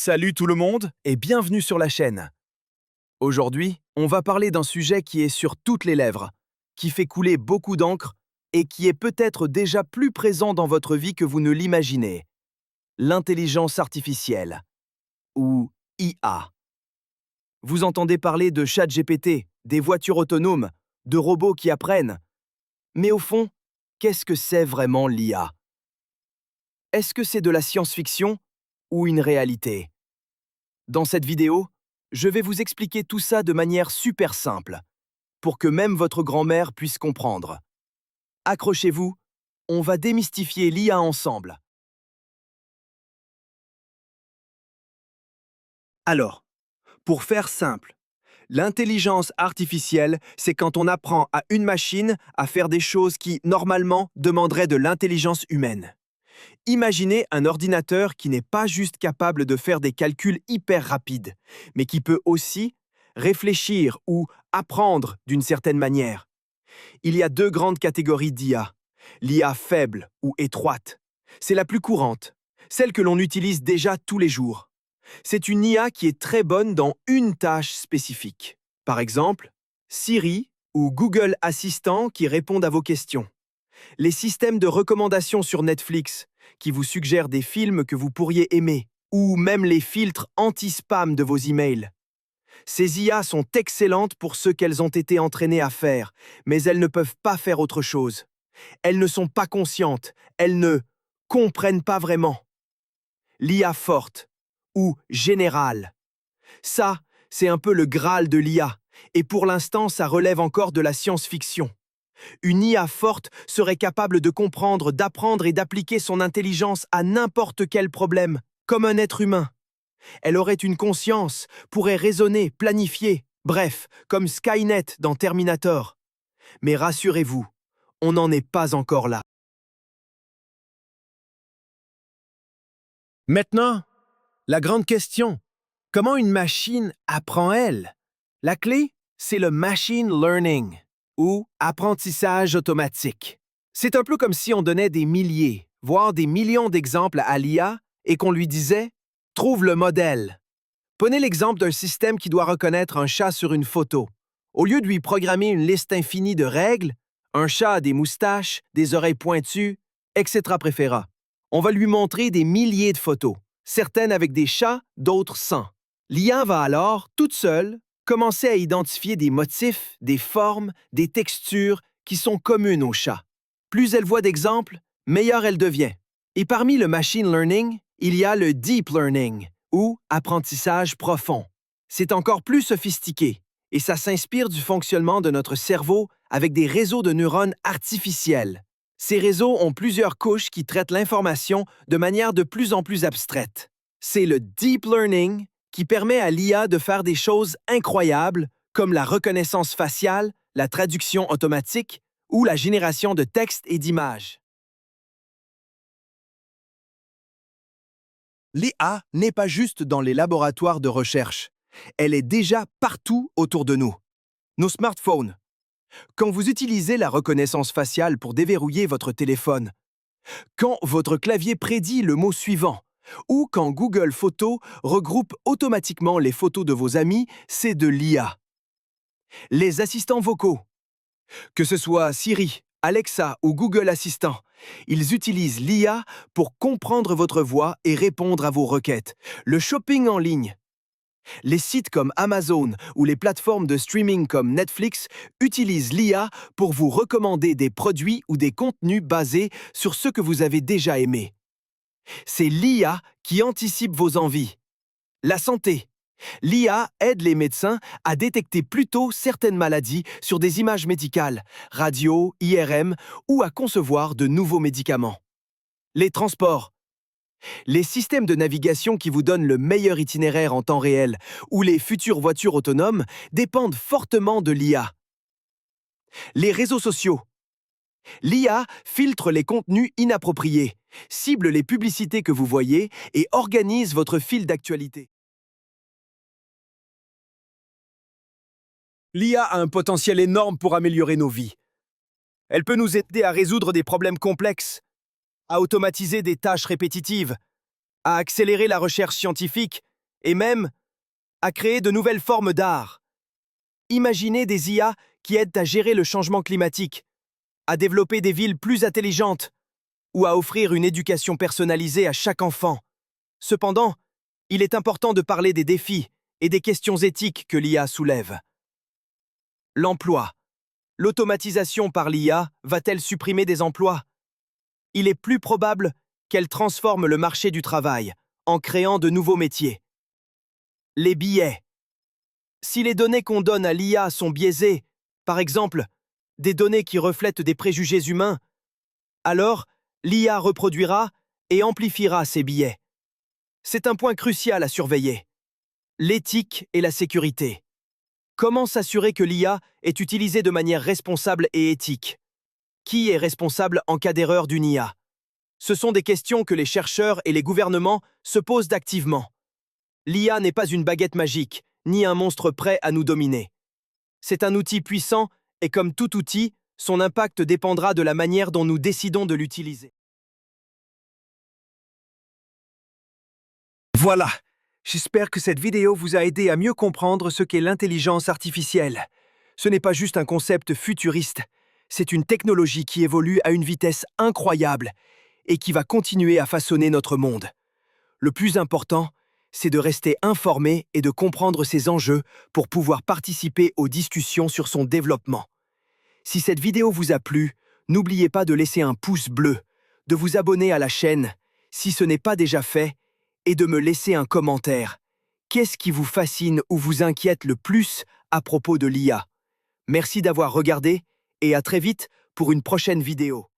Salut tout le monde et bienvenue sur la chaîne. Aujourd'hui, on va parler d'un sujet qui est sur toutes les lèvres, qui fait couler beaucoup d'encre et qui est peut-être déjà plus présent dans votre vie que vous ne l'imaginez. L'intelligence artificielle, ou IA. Vous entendez parler de ChatGPT, des voitures autonomes, de robots qui apprennent. Mais au fond, qu'est-ce que c'est vraiment l'IA? Est-ce que c'est de la science-fiction ou une réalité? Dans cette vidéo, je vais vous expliquer tout ça de manière super simple, pour que même votre grand-mère puisse comprendre. Accrochez-vous, on va démystifier l'IA ensemble. Alors, pour faire simple, l'intelligence artificielle, c'est quand on apprend à une machine à faire des choses qui, normalement, demanderaient de l'intelligence humaine. Imaginez un ordinateur qui n'est pas juste capable de faire des calculs hyper rapides, mais qui peut aussi réfléchir ou apprendre d'une certaine manière. Il y a deux grandes catégories d'IA. L'IA faible ou étroite. C'est la plus courante, celle que l'on utilise déjà tous les jours. C'est une IA qui est très bonne dans une tâche spécifique. Par exemple, Siri ou Google Assistant qui répondent à vos questions. Les systèmes de recommandation sur Netflix qui vous suggèrent des films que vous pourriez aimer, ou même les filtres anti-spam de vos emails. Ces IA sont excellentes pour ce qu'elles ont été entraînées à faire, mais elles ne peuvent pas faire autre chose. Elles ne sont pas conscientes, elles ne comprennent pas vraiment. L'IA forte, ou générale. Ça, c'est un peu le Graal de l'IA, et pour l'instant, ça relève encore de la science-fiction. Une IA forte serait capable de comprendre, d'apprendre et d'appliquer son intelligence à n'importe quel problème, comme un être humain. Elle aurait une conscience, pourrait raisonner, planifier, bref, comme Skynet dans Terminator. Mais rassurez-vous, on n'en est pas encore là. Maintenant, la grande question, comment une machine apprend-elle? La clé, c'est le machine learning, ou apprentissage automatique. C'est un peu comme si on donnait des milliers, voire des millions d'exemples à l'IA et qu'on lui disait « Trouve le modèle ». Prenez l'exemple d'un système qui doit reconnaître un chat sur une photo. Au lieu de lui programmer une liste infinie de règles, un chat a des moustaches, des oreilles pointues, etc. préféra. On va lui montrer des milliers de photos, certaines avec des chats, d'autres sans. L'IA va alors, toute seule, commencer à identifier des motifs, des formes, des textures qui sont communes aux chats. Plus elle voit d'exemples, meilleure elle devient. Et parmi le machine learning, il y a le deep learning, ou apprentissage profond. C'est encore plus sophistiqué, et ça s'inspire du fonctionnement de notre cerveau avec des réseaux de neurones artificiels. Ces réseaux ont plusieurs couches qui traitent l'information de manière de plus en plus abstraite. C'est le deep learning qui permet à l'IA de faire des choses incroyables comme la reconnaissance faciale, la traduction automatique ou la génération de textes et d'images. L'IA n'est pas juste dans les laboratoires de recherche. Elle est déjà partout autour de nous. Nos smartphones. Quand vous utilisez la reconnaissance faciale pour déverrouiller votre téléphone, quand votre clavier prédit le mot suivant, ou quand Google Photos regroupe automatiquement les photos de vos amis, c'est de l'IA. Les assistants vocaux. Que ce soit Siri, Alexa ou Google Assistant, ils utilisent l'IA pour comprendre votre voix et répondre à vos requêtes. Le shopping en ligne. Les sites comme Amazon ou les plateformes de streaming comme Netflix utilisent l'IA pour vous recommander des produits ou des contenus basés sur ce que vous avez déjà aimé. C'est l'IA qui anticipe vos envies. La santé. L'IA aide les médecins à détecter plus tôt certaines maladies sur des images médicales, radio, IRM, ou à concevoir de nouveaux médicaments. Les transports. Les systèmes de navigation qui vous donnent le meilleur itinéraire en temps réel ou les futures voitures autonomes dépendent fortement de l'IA. Les réseaux sociaux. L'IA filtre les contenus inappropriés, cible les publicités que vous voyez et organise votre fil d'actualité. L'IA a un potentiel énorme pour améliorer nos vies. Elle peut nous aider à résoudre des problèmes complexes, à automatiser des tâches répétitives, à accélérer la recherche scientifique et même à créer de nouvelles formes d'art. Imaginez des IA qui aident à gérer le changement climatique, à développer des villes plus intelligentes ou à offrir une éducation personnalisée à chaque enfant. Cependant, il est important de parler des défis et des questions éthiques que l'IA soulève. L'emploi. L'automatisation par l'IA va-t-elle supprimer des emplois? Il est plus probable qu'elle transforme le marché du travail en créant de nouveaux métiers. Les biais. Si les données qu'on donne à l'IA sont biaisées, par exemple, des données qui reflètent des préjugés humains, alors l'IA reproduira et amplifiera ces biais. C'est un point crucial à surveiller. L'éthique et la sécurité. Comment s'assurer que l'IA est utilisée de manière responsable et éthique? Qui est responsable en cas d'erreur d'une IA? Ce sont des questions que les chercheurs et les gouvernements se posent activement. L'IA n'est pas une baguette magique, ni un monstre prêt à nous dominer. C'est un outil puissant et comme tout outil, son impact dépendra de la manière dont nous décidons de l'utiliser. Voilà, j'espère que cette vidéo vous a aidé à mieux comprendre ce qu'est l'intelligence artificielle. Ce n'est pas juste un concept futuriste, c'est une technologie qui évolue à une vitesse incroyable et qui va continuer à façonner notre monde. Le plus important, c'est de rester informé et de comprendre ses enjeux pour pouvoir participer aux discussions sur son développement. Si cette vidéo vous a plu, n'oubliez pas de laisser un pouce bleu, de vous abonner à la chaîne, si ce n'est pas déjà fait, et de me laisser un commentaire. Qu'est-ce qui vous fascine ou vous inquiète le plus à propos de l'IA? Merci d'avoir regardé et à très vite pour une prochaine vidéo.